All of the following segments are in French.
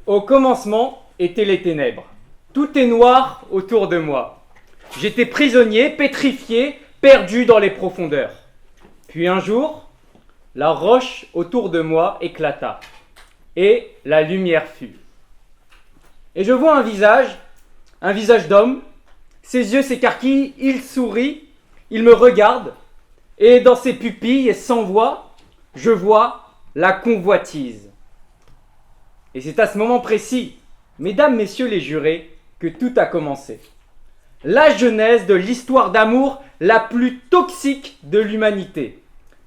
Au commencement étaient les ténèbres. Tout est noir autour de moi. J'étais prisonnier, pétrifié, perdu dans les profondeurs. Puis un jour, la roche autour de moi éclata, et la lumière fut. Et je vois un visage d'homme, ses yeux s'écarquillent, il sourit, il me regarde, et dans ses pupilles, sans voix, je vois la convoitise. Et c'est à ce moment précis, mesdames, messieurs les jurés, que tout a commencé. La genèse de l'histoire d'amour la plus toxique de l'humanité.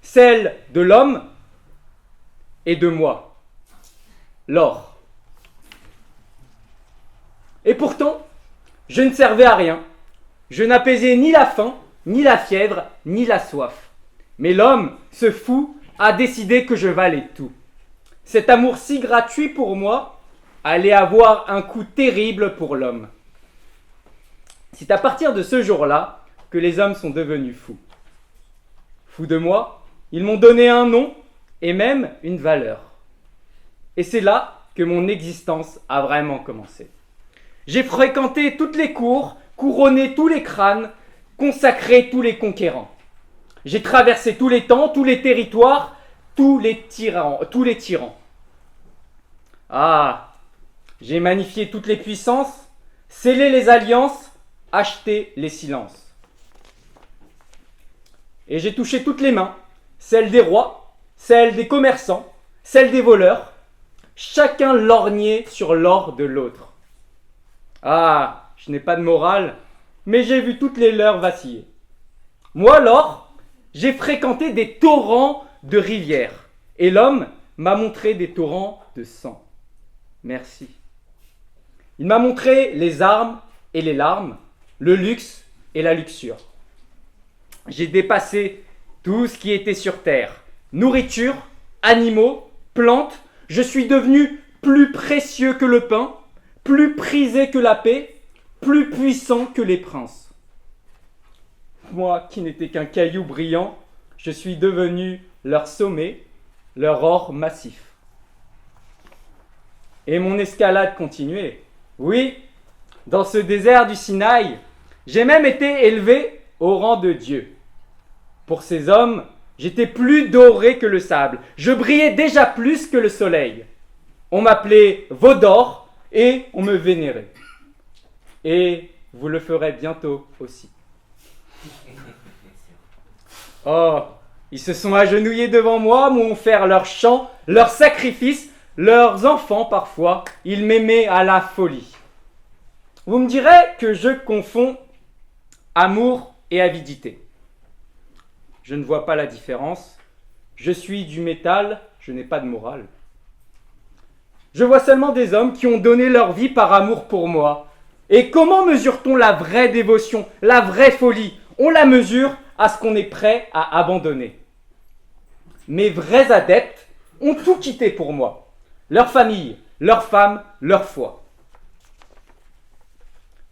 Celle de l'homme et de moi, Laure. Et pourtant, je ne servais à rien. Je n'apaisais ni la faim, ni la fièvre, ni la soif. Mais l'homme, ce fou, a décidé que je valais tout. Cet amour si gratuit pour moi allait avoir un coût terrible pour l'homme. C'est à partir de ce jour-là que les hommes sont devenus fous. Fous de moi, ils m'ont donné un nom et même une valeur. Et c'est là que mon existence a vraiment commencé. J'ai fréquenté toutes les cours, couronné tous les crânes, consacré tous les conquérants. J'ai traversé tous les temps, tous les territoires, tous les tyrans. Ah, j'ai magnifié toutes les puissances, scellé les alliances, acheté les silences. Et j'ai touché toutes les mains, celles des rois, celles des commerçants, celles des voleurs, chacun lorgné sur l'or de l'autre. Ah, je n'ai pas de morale, mais j'ai vu toutes les leurs vaciller. Moi, l'or, j'ai fréquenté des torrents de rivières, et l'homme m'a montré des torrents de sang. Merci. Il m'a montré les armes et les larmes, le luxe et la luxure. J'ai dépassé tout ce qui était sur terre. Nourriture, animaux, plantes. Je suis devenu plus précieux que le pain, plus prisé que la paix, plus puissant que les princes. Moi qui n'étais qu'un caillou brillant, je suis devenu leur sommet, leur or massif. Et mon escalade continuait. Oui, dans ce désert du Sinaï, j'ai même été élevé au rang de Dieu. Pour ces hommes, j'étais plus doré que le sable. Je brillais déjà plus que le soleil. On m'appelait veau d'or et on me vénérait. Et vous le ferez bientôt aussi. Oh, ils se sont agenouillés devant moi, m'ont offert leurs chants, leurs sacrifices, leurs enfants parfois. Ils m'aimaient à la folie. Vous me direz que je confonds amour et avidité. Je ne vois pas la différence. Je suis du métal, je n'ai pas de morale. Je vois seulement des hommes qui ont donné leur vie par amour pour moi. Et comment mesure-t-on la vraie dévotion, la vraie folie? On la mesure à ce qu'on est prêt à abandonner. Mes vrais adeptes ont tout quitté pour moi. Leur famille, leur femme, leur foi.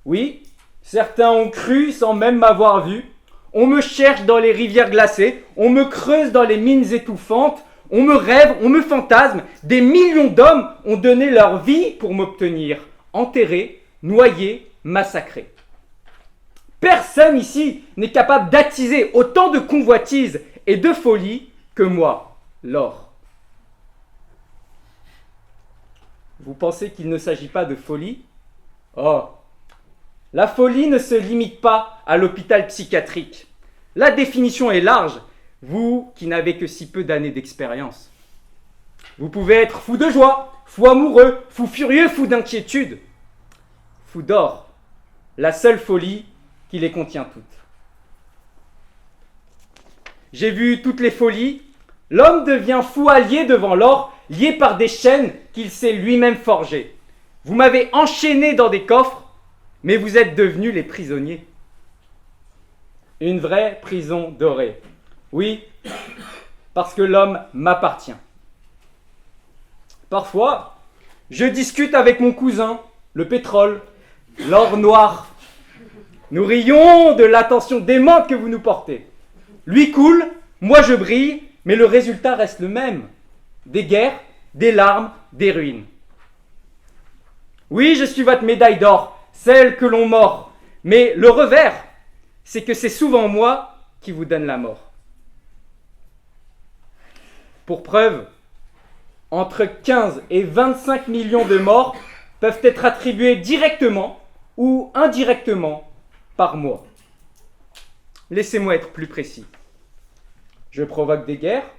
Oui, certains ont cru sans même m'avoir vu. On me cherche dans les rivières glacées, on me creuse dans les mines étouffantes, on me rêve, on me fantasme. Des millions d'hommes ont donné leur vie pour m'obtenir, enterrés, noyés, massacrés. Personne ici n'est capable d'attiser autant de convoitises et de folie que moi, Laure. Vous pensez qu'il ne s'agit pas de folie? Oh, la folie ne se limite pas à l'hôpital psychiatrique. La définition est large, vous qui n'avez que si peu d'années d'expérience. Vous pouvez être fou de joie, fou amoureux, fou furieux, fou d'inquiétude. Fou d'or, la seule folie qui les contient toutes. J'ai vu toutes les folies. L'homme devient fou allié devant l'or, lié par des chaînes qu'il s'est lui-même forgées. Vous m'avez enchaîné dans des coffres, mais vous êtes devenus les prisonniers. Une vraie prison dorée. Oui, parce que l'homme m'appartient. Parfois, je discute avec mon cousin, le pétrole, l'or noir. Nous rions de l'attention démente que vous nous portez. Lui coule, moi je brille, mais le résultat reste le même. Des guerres, des larmes, des ruines. Oui, je suis votre médaille d'or, celle que l'on mord. Mais le revers, c'est que c'est souvent moi qui vous donne la mort. Pour preuve, entre 15 et 25 millions de morts peuvent être attribués directement ou indirectement par mois. Laissez-moi être plus précis. Je provoque des guerres,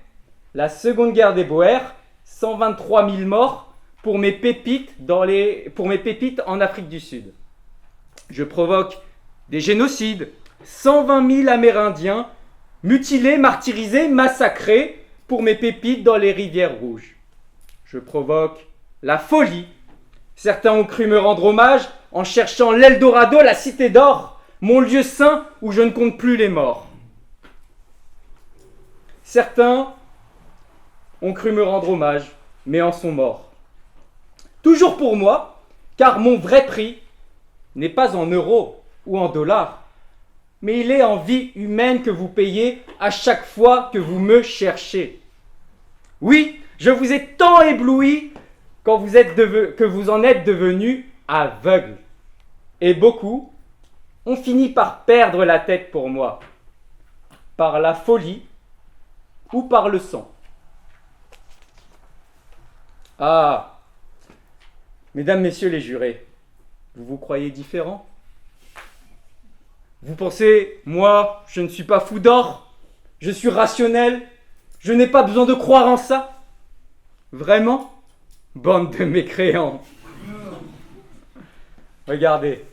la seconde guerre des Boers, 123 000 morts pour mes pépites en Afrique du Sud. Je provoque des génocides, 120 000 Amérindiens mutilés, martyrisés, massacrés pour mes pépites dans les rivières rouges. Je provoque la folie. Certains ont cru me rendre hommage en cherchant l'Eldorado, la cité d'or, mon lieu saint où je ne compte plus les morts. Certains ont cru me rendre hommage, mais en sont morts. Toujours pour moi, car mon vrai prix n'est pas en euros ou en dollars, mais il est en vie humaine que vous payez à chaque fois que vous me cherchez. Oui, je vous ai tant ébloui que vous en êtes devenu aveugle. Et beaucoup ont fini par perdre la tête pour moi, par la folie ou par le sang. Ah, mesdames, messieurs les jurés, vous vous croyez différents? Vous pensez, moi, je ne suis pas fou d'or, je suis rationnel, je n'ai pas besoin de croire en ça? Vraiment? Bande de mécréants. Regardez.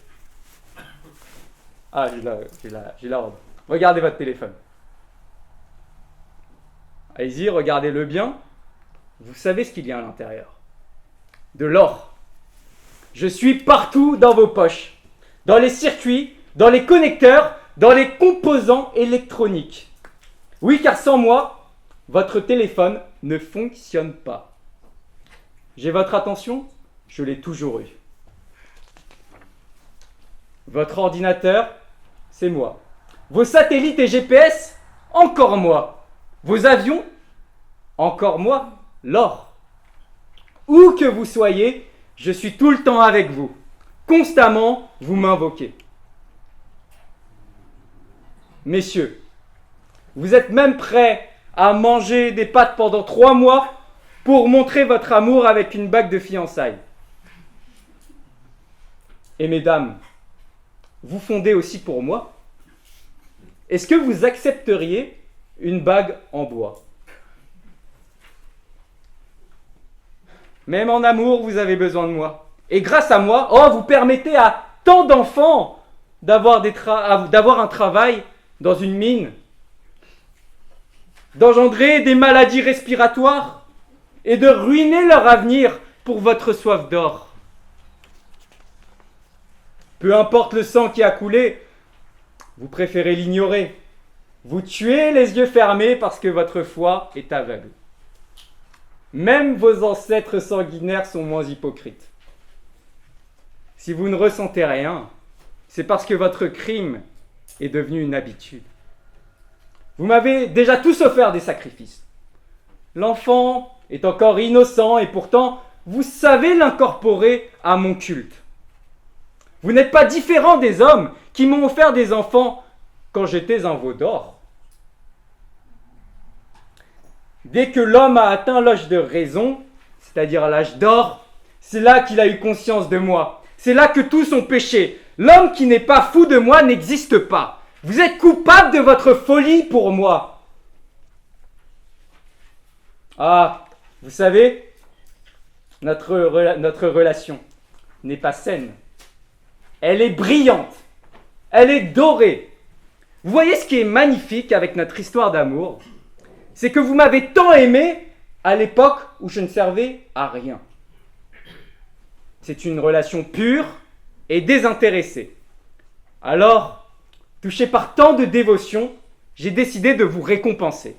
Ah, j'ai la robe. Regardez votre téléphone. Allez-y, regardez-le bien. Vous savez ce qu'il y a à l'intérieur. De l'or. Je suis partout dans vos poches. Dans les circuits, dans les connecteurs, dans les composants électroniques. Oui, car sans moi, votre téléphone ne fonctionne pas. J'ai votre attention? Je l'ai toujours eu. Votre ordinateur? C'est moi. Vos satellites et GPS? Encore moi. Vos avions? Encore moi. L'or. Où que vous soyez, je suis tout le temps avec vous. Constamment, vous m'invoquez. Messieurs, vous êtes même prêts à manger des pâtes pendant 3 mois pour montrer votre amour avec une bague de fiançailles. Et mesdames, vous fondez aussi pour moi? Est-ce que vous accepteriez une bague en bois? Même en amour, vous avez besoin de moi. Et grâce à moi, vous permettez à tant d'enfants d'avoir un travail dans une mine, d'engendrer des maladies respiratoires et de ruiner leur avenir pour votre soif d'or. Peu importe le sang qui a coulé, vous préférez l'ignorer. Vous tuez les yeux fermés parce que votre foi est aveugle. Même vos ancêtres sanguinaires sont moins hypocrites. Si vous ne ressentez rien, c'est parce que votre crime est devenu une habitude. Vous m'avez déjà tous offert des sacrifices. L'enfant est encore innocent et pourtant, vous savez l'incorporer à mon culte. Vous n'êtes pas différent des hommes qui m'ont offert des enfants quand j'étais un veau d'or. Dès que l'homme a atteint l'âge de raison, c'est-à-dire l'âge d'or, c'est là qu'il a eu conscience de moi. C'est là que tous ont péché. L'homme qui n'est pas fou de moi n'existe pas. Vous êtes coupable de votre folie pour moi. Ah, vous savez, notre relation n'est pas saine. Elle est brillante. Elle est dorée. Vous voyez ce qui est magnifique avec notre histoire d'amour? C'est que vous m'avez tant aimé à l'époque où je ne servais à rien. C'est une relation pure et désintéressée. Alors, touché par tant de dévotion, j'ai décidé de vous récompenser.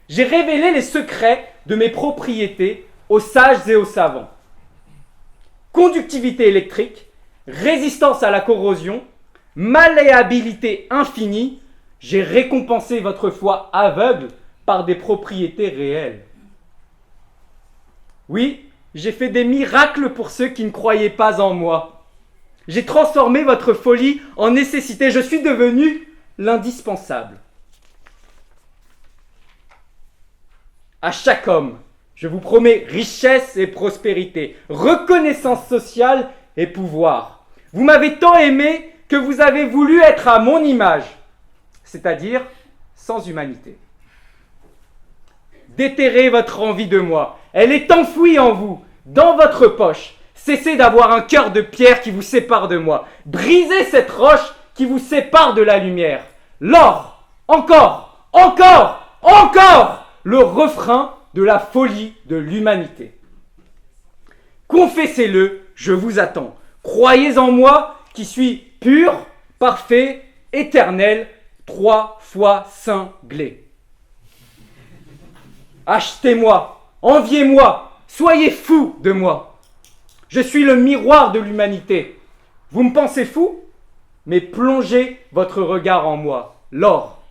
J'ai révélé les secrets de mes propriétés aux sages et aux savants. Conductivité électrique, résistance à la corrosion, malléabilité infinie, j'ai récompensé votre foi aveugle par des propriétés réelles. Oui, J'ai fait des miracles pour ceux qui ne croyaient pas en moi. J'ai transformé votre folie en nécessité. Je suis devenu l'indispensable. À chaque homme, je vous promets richesse et prospérité, reconnaissance sociale et pouvoir. Vous m'avez tant aimé que vous avez voulu être à mon image, c'est-à-dire sans humanité. Déterrez votre envie de moi. Elle est enfouie en vous, dans votre poche. Cessez d'avoir un cœur de pierre qui vous sépare de moi. Brisez cette roche qui vous sépare de la lumière. L'or, encore, encore, encore, le refrain de la folie de l'humanité. Confessez-le, je vous attends. Croyez en moi qui suis pur, parfait, éternel, 3 fois cinglé. Achetez-moi, enviez-moi, soyez fous de moi. Je suis le miroir de l'humanité. Vous me pensez fou? Mais plongez votre regard en moi, l'or,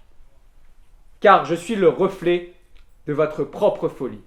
car je suis le reflet de votre propre folie.